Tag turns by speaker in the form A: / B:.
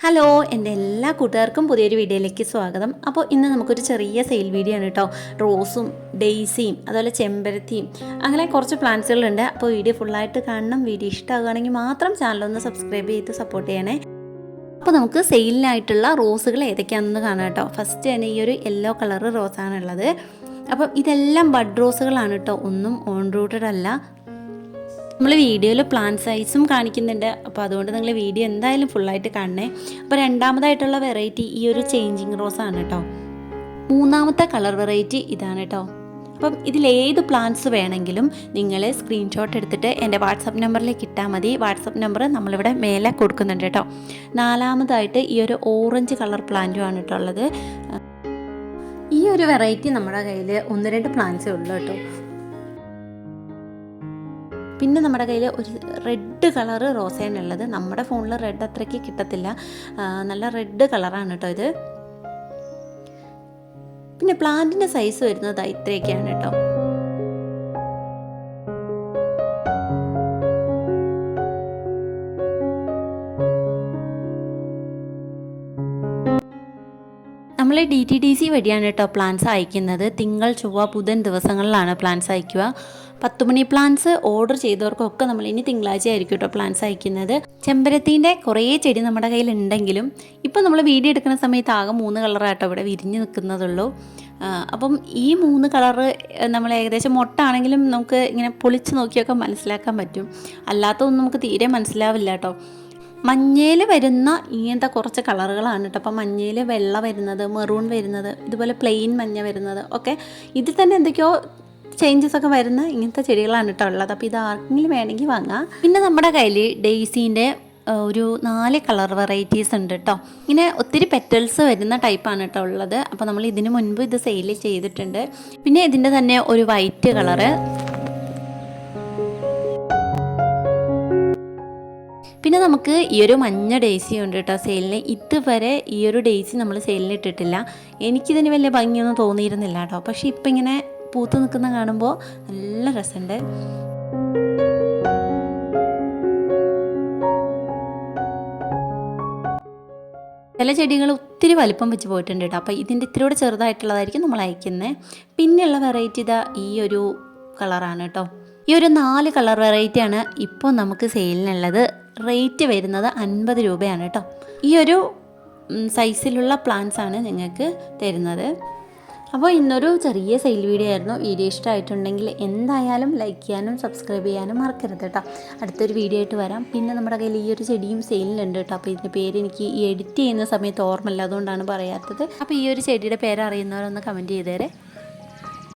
A: Hello എൻ്റെ എല്ലാ കൂട്ടുകാർക്കും പുതിയൊരു വീഡിയോയിലേക്ക് സ്വാഗതം. അപ്പോൾ ഇന്ന് നമുക്കൊരു ചെറിയ സെയിൽ വീഡിയോ ആണ് കേട്ടോ. റോസും ഡെയ്സിയും അതുപോലെ ചെമ്പരത്തിയും അങ്ങനെ കുറച്ച് പ്ലാന്റ്സുകളുണ്ട്. അപ്പോൾ വീഡിയോ ഫുള്ളായിട്ട് കാണണം. വീഡിയോ ഇഷ്ടമാകുകയാണെങ്കിൽ മാത്രം ചാനലൊന്ന് സബ്സ്ക്രൈബ് ചെയ്ത് സപ്പോർട്ട് ചെയ്യണേ. അപ്പോൾ നമുക്ക് സെയിലിനായിട്ടുള്ള റോസുകൾ ഏതൊക്കെയാണെന്ന് കാണാം കേട്ടോ. ഫസ്റ്റ് തന്നെ ഈ ഒരു യെല്ലോ കളർ റോസാണുള്ളത്. അപ്പം ഇതെല്ലാം ബഡ് റോസുകളാണ് കേട്ടോ, ഒന്നും ഓൺ റൂട്ടഡ് അല്ല. നമ്മൾ വീഡിയോയിൽ പ്ലാന്റ് സൈസും കാണിക്കുന്നുണ്ട്, അപ്പോൾ അതുകൊണ്ട് നിങ്ങൾ വീഡിയോ എന്തായാലും ഫുള്ളായിട്ട് കാണണേ. അപ്പോൾ രണ്ടാമതായിട്ടുള്ള വെറൈറ്റി ഈ ഒരു ചേഞ്ചിങ് റോസാണ് കേട്ടോ. മൂന്നാമത്തെ കളർ വെറൈറ്റി ഇതാണ് കേട്ടോ. അപ്പം ഇതിലേത് പ്ലാന്റ്സ് വേണമെങ്കിലും നിങ്ങൾ സ്ക്രീൻഷോട്ട് എടുത്തിട്ട് എൻ്റെ വാട്സപ്പ് നമ്പറിലേക്ക് ഇട്ടാൽ മതി. വാട്സപ്പ് നമ്പർ നമ്മളിവിടെ മേലെ കൊടുക്കുന്നുണ്ട് കേട്ടോ. നാലാമതായിട്ട് ഈ ഒരു ഓറഞ്ച് കളർ പ്ലാന്റുമാണ് കേട്ടോ ഉള്ളത്. ഈ ഒരു വെറൈറ്റി നമ്മുടെ കയ്യിൽ 1-2 പ്ലാന്റ്സേ ഉള്ളൂ കേട്ടോ. പിന്നെ നമ്മുടെ കയ്യിൽ ഒരു റെഡ് കളറ് റോസയാണുള്ളത്. നമ്മുടെ ഫോണിൽ റെഡ് അത്രയ്ക്ക് കിട്ടത്തില്ല, നല്ല റെഡ് കളറാണ് കേട്ടോ ഇത്. പിന്നെ പ്ലാന്റിൻ്റെ സൈസ് വരുന്നത് ഇത്രയൊക്കെയാണ് കേട്ടോ. നമ്മൾ DTDC വഴിയാണ് കേട്ടോ പ്ലാന്റ്സ് അയക്കുന്നത്. തിങ്കൾ, ചൊവ്വ, ബുധൻ ദിവസങ്ങളിലാണ് പ്ലാന്റ്സ് അയക്കുക. 10 മണി പ്ലാന്റ്സ് ഓർഡർ ചെയ്തവർക്കൊക്കെ നമ്മൾ ഇനി തിങ്കളാഴ്ച ആയിരിക്കും കേട്ടോ പ്ലാന്റ്സ് അയക്കുന്നത്. ചെമ്പരത്തിൻ്റെ കുറേ ചെടി നമ്മുടെ കയ്യിലുണ്ടെങ്കിലും ഇപ്പം നമ്മൾ വീഡിയോ എടുക്കുന്ന സമയത്ത് ആകെ 3 കളറാട്ടോ ഇവിടെ വിരിഞ്ഞ് നിൽക്കുന്നതുള്ളൂ. അപ്പം ഈ 3 കളറ് നമ്മൾ ഏകദേശം മൊട്ടാണെങ്കിലും നമുക്ക് ഇങ്ങനെ പൊളിച്ച് നോക്കിയൊക്കെ മനസ്സിലാക്കാൻ പറ്റും. അല്ലാത്തൊന്നും നമുക്ക് തീരെ മനസ്സിലാവില്ല കേട്ടോ. മഞ്ഞയിൽ വരുന്ന ഇങ്ങനത്തെ കുറച്ച് കളറുകളാണ് കേട്ടോ. അപ്പം മഞ്ഞയിൽ വെള്ള വരുന്നത്, മെറൂൺ വരുന്നത്, ഇതുപോലെ പ്ലെയിൻ മഞ്ഞ വരുന്നത് ഒക്കെ ഇതിൽ തന്നെ എന്തൊക്കെയോ ചേഞ്ചസ് ഒക്കെ വരുന്ന ഇങ്ങനത്തെ ചെടികളാണ് കേട്ടോ ഉള്ളത്. അപ്പോൾ ഇത് ആർക്കെങ്കിലും വേണമെങ്കിൽ വാങ്ങാം. പിന്നെ നമ്മുടെ കയ്യിൽ ഡെയ്സീൻ്റെ ഒരു 4 കളർ വെറൈറ്റീസ് ഉണ്ട് കേട്ടോ. ഇങ്ങനെ ഒത്തിരി പെറ്റൽസ് വരുന്ന ടൈപ്പാണ് കേട്ടോ ഉള്ളത്. അപ്പോൾ നമ്മൾ ഇതിന് മുൻപ് ഇത് സെയിൽ ചെയ്തിട്ടുണ്ട്. പിന്നെ ഇതിൻ്റെ തന്നെ ഒരു വൈറ്റ് കളറ്, പിന്നെ നമുക്ക് ഈ ഒരു മഞ്ഞ ഡെയ്സി ഉണ്ട് കേട്ടോ സെയിലിന്. ഇതുവരെ ഈ ഒരു ഡെയ്സി നമ്മൾ സെയിലിന് ഇട്ടിട്ടില്ല. എനിക്കിതിന് വലിയ ഭംഗിയൊന്നും തോന്നിയിരുന്നില്ല കേട്ടോ. പക്ഷേ ഇപ്പം ഇങ്ങനെ പൂത്ത് നിൽക്കുന്ന കാണുമ്പോൾ നല്ല രസമുണ്ട്. ചില ചെടികൾ ഒത്തിരി വലിപ്പം വെച്ച് പോയിട്ടുണ്ട് കേട്ടോ. അപ്പോൾ ഇതിൻ്റെ ഇത്തിരി കൂടെ ചെറുതായിട്ടുള്ളതായിരിക്കും നമ്മൾ അയക്കുന്നത്. പിന്നെയുള്ള വെറൈറ്റി ഇതാ ഈ ഒരു കളറാണ് കേട്ടോ. ഈ ഒരു 4 കളർ വെറൈറ്റിയാണ് ഇപ്പോൾ നമുക്ക് സെയിലിനുള്ളത്. റേറ്റ് വരുന്നത് 50 രൂപയാണ് കേട്ടോ. ഈ ഒരു സൈസിലുള്ള പ്ലാന്റ്സ് ആണ് നിങ്ങൾക്ക് തരുന്നത്. അപ്പോൾ ഇന്നൊരു ചെറിയ സെയിൽ വീഡിയോ ആയിരുന്നു. വീഡിയോ ഇഷ്ടമായിട്ടുണ്ടെങ്കിൽ എന്തായാലും ലൈക്ക് ചെയ്യാനും സബ്സ്ക്രൈബ് ചെയ്യാനും മറക്കരുത് കേട്ടോ. അടുത്തൊരു വീഡിയോ ആയിട്ട് വരാം. പിന്നെ നമ്മുടെ കയ്യിൽ ഈ ഒരു ചെടിയും സെയിലിലുണ്ട് കേട്ടോ. അപ്പോൾ ഇതിൻ്റെ പേര് എനിക്ക് ഈ എഡിറ്റ് ചെയ്യുന്ന സമയത്ത് ഓർമ്മയില്ല, അതുകൊണ്ടാണ് പറയാത്തത്. അപ്പോൾ ഈ ഒരു ചെടിയുടെ പേര് അറിയുന്നവരൊന്ന് കമൻറ്റ് ചെയ്തേരെ.